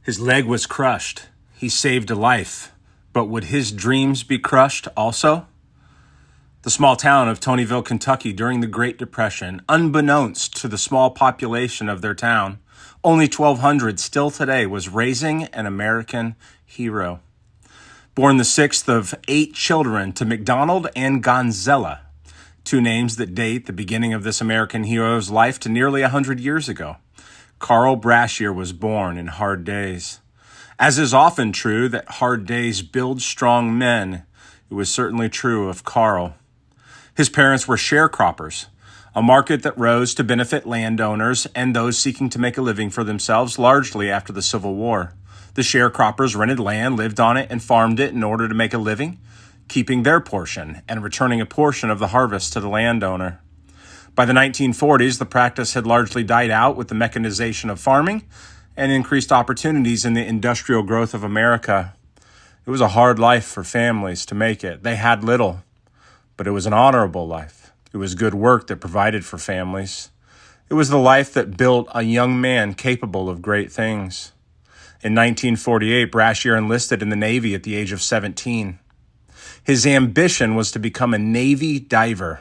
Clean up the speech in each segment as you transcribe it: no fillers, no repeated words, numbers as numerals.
His leg was crushed. He saved a life. But would his dreams be crushed also? The small town of Tonyville, Kentucky during the Great Depression, unbeknownst to the small population of their town, only 1,200 still today, was raising an American hero. Born the sixth of 8 children to McDonald and Gonzella, 2 names that date the beginning of this American hero's life to nearly 100 years ago. Carl Brashear was born in hard days. As is often true that hard days build strong men, it was certainly true of Carl. His parents were sharecroppers, a market that rose to benefit landowners and those seeking to make a living for themselves largely after the Civil War. The sharecroppers rented land, lived on it, and farmed it in order to make a living, keeping their portion and returning a portion of the harvest to the landowner. By the 1940s, the practice had largely died out with the mechanization of farming and increased opportunities in the industrial growth of America. It was a hard life for families to make it. They had little, but it was an honorable life. It was good work that provided for families. It was the life that built a young man capable of great things. In 1948, Brashear enlisted in the Navy at the age of 17. His ambition was to become a Navy diver.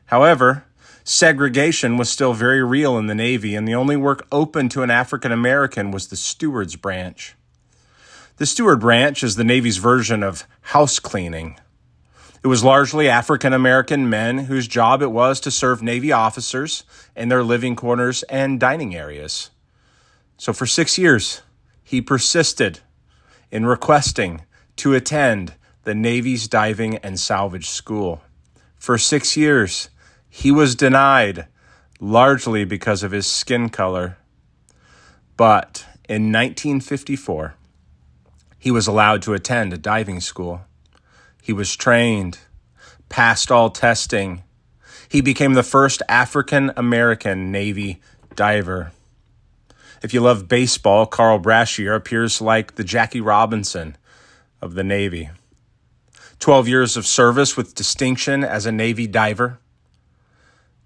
However, segregation was still very real in the Navy, and the only work open to an African American was the steward's branch. The steward branch is the Navy's version of house cleaning. It was largely African American men whose job it was to serve Navy officers in their living quarters and dining areas. So for 6 years, he persisted in requesting to attend the Navy's diving and salvage school. For 6 years, he was denied, largely because of his skin color. But in 1954, he was allowed to attend a diving school. He was trained, passed all testing. He became the first African-American Navy diver. If you love baseball, Carl Brashear appears like the Jackie Robinson of the Navy. 12 years of service with distinction as a Navy diver.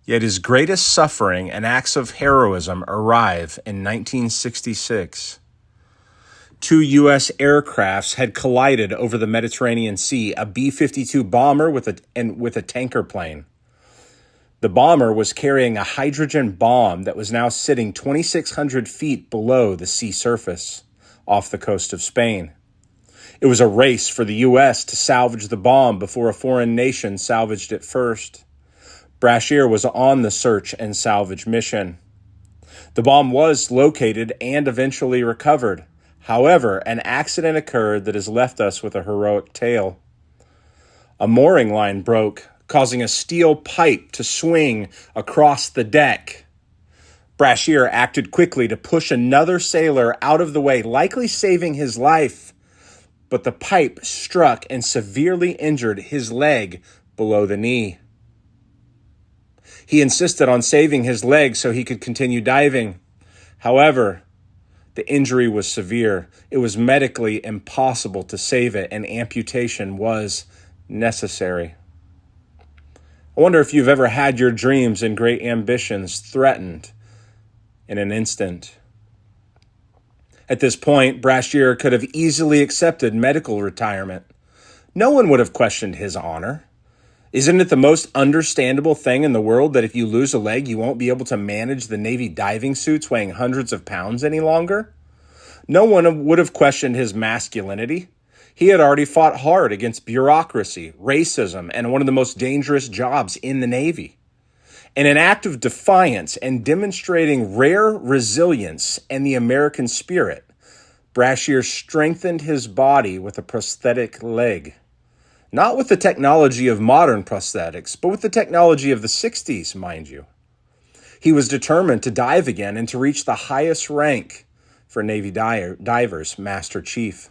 Yet his greatest suffering and acts of heroism arrive in 1966. 2 U.S. aircrafts had collided over the Mediterranean Sea, a B-52 bomber with a tanker plane. The bomber was carrying a hydrogen bomb that was now sitting 2,600 feet below the sea surface off the coast of Spain. It was a race for the U.S. to salvage the bomb before a foreign nation salvaged it first. Brashear was on the search and salvage mission. The bomb was located and eventually recovered. However, an accident occurred that has left us with a heroic tale. A mooring line broke, causing a steel pipe to swing across the deck. Brashear acted quickly to push another sailor out of the way, likely saving his life. But the pipe struck and severely injured his leg below the knee. He insisted on saving his leg so he could continue diving. However, the injury was severe. It was medically impossible to save it, and amputation was necessary. I wonder if you've ever had your dreams and great ambitions threatened in an instant. At this point, Brashear could have easily accepted medical retirement. No one would have questioned his honor. Isn't it the most understandable thing in the world that if you lose a leg, you won't be able to manage the Navy diving suits weighing hundreds of pounds any longer? No one would have questioned his masculinity. He had already fought hard against bureaucracy, racism, and one of the most dangerous jobs in the Navy. In an act of defiance and demonstrating rare resilience and the American spirit, Brashear strengthened his body with a prosthetic leg. Not with the technology of modern prosthetics, but with the technology of the 60s, mind you. He was determined to dive again and to reach the highest rank for Navy divers, Master Chief.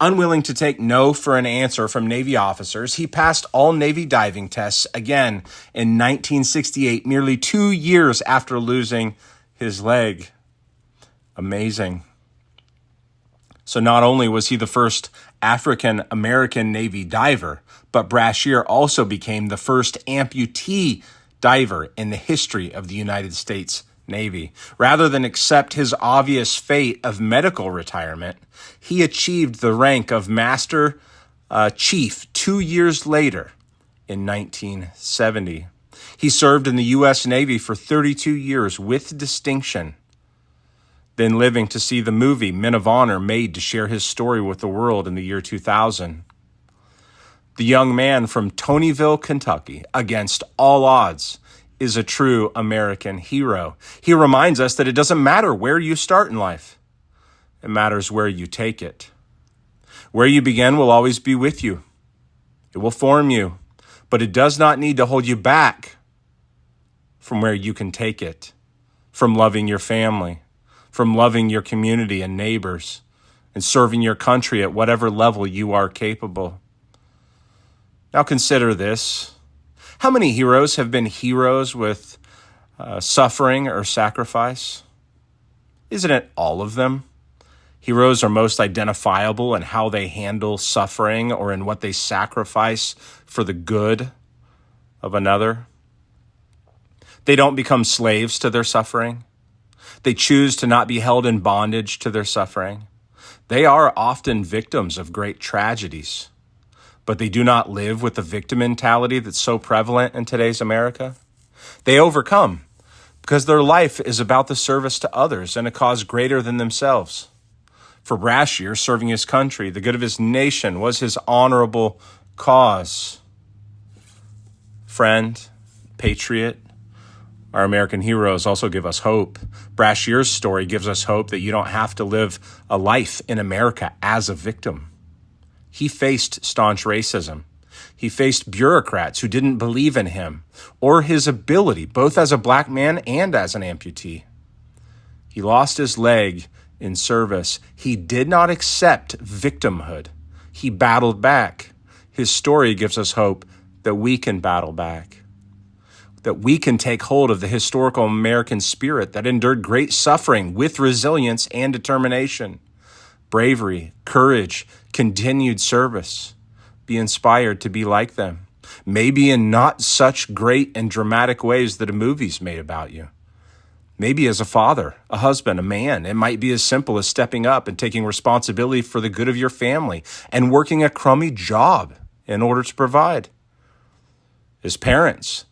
Unwilling to take no for an answer from Navy officers, he passed all Navy diving tests again in 1968, nearly 2 years after losing his leg. Amazing. So not only was he the first African-American Navy diver, but Brashear also became the first amputee diver in the history of the United States Navy. Rather than accept his obvious fate of medical retirement, he achieved the rank of Master Chief 2 years later in 1970. He served in the U.S. Navy for 32 years with distinction, then living to see the movie Men of Honor made to share his story with the world in the year 2000. The young man from Tonyville, Kentucky, against all odds, is a true American hero. He reminds us that it doesn't matter where you start in life. It matters where you take it. Where you begin will always be with you. It will form you, but it does not need to hold you back from where you can take it, from loving your family, from loving your community and neighbors, and serving your country at whatever level you are capable. Now consider this. How many heroes have been heroes with suffering or sacrifice? Isn't it all of them? Heroes are most identifiable in how they handle suffering or in what they sacrifice for the good of another. They don't become slaves to their suffering. They choose to not be held in bondage to their suffering. They are often victims of great tragedies, but they do not live with the victim mentality that's so prevalent in today's America. They overcome because their life is about the service to others and a cause greater than themselves. For Brashear, serving his country, the good of his nation, was his honorable cause. Friend, patriot, our American heroes also give us hope. Brashear's story gives us hope that you don't have to live a life in America as a victim. He faced staunch racism. He faced bureaucrats who didn't believe in him or his ability, both as a black man and as an amputee. He lost his leg in service. He did not accept victimhood. He battled back. His story gives us hope that we can battle back, that we can take hold of the historical American spirit that endured great suffering with resilience and determination, bravery, courage, continued service. Be inspired to be like them, maybe in not such great and dramatic ways that a movie's made about you. Maybe as a father, a husband, a man. It might be as simple as stepping up and taking responsibility for the good of your family and working a crummy job in order to provide. As parents,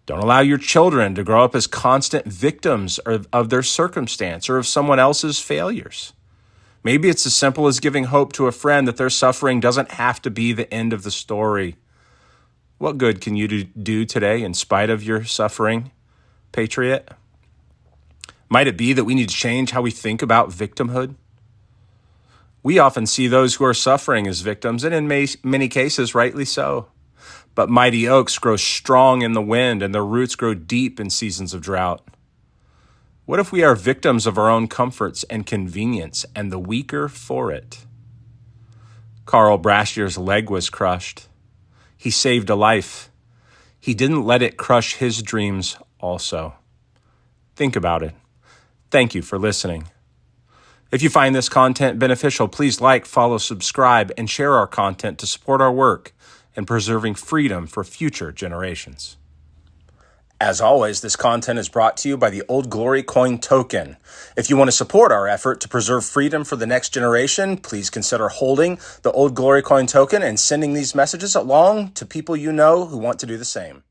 don't allow your children to grow up as constant victims of their circumstance or of someone else's failures. Maybe it's as simple as giving hope to a friend that their suffering doesn't have to be the end of the story. What good can you do today in spite of your suffering, patriot? Might it be that we need to change how we think about victimhood? We often see those who are suffering as victims, and in many cases, rightly so. But mighty oaks grow strong in the wind, and their roots grow deep in seasons of drought. What if we are victims of our own comforts and convenience, and the weaker for it? Carl Brashear's leg was crushed. He saved a life. He didn't let it crush his dreams also. Think about it. Thank you for listening. If you find this content beneficial, please like, follow, subscribe, and share our content to support our work in preserving freedom for future generations. As always, this content is brought to you by the Old Glory Coin Token. If you want to support our effort to preserve freedom for the next generation, please consider holding the Old Glory Coin Token and sending these messages along to people you know who want to do the same.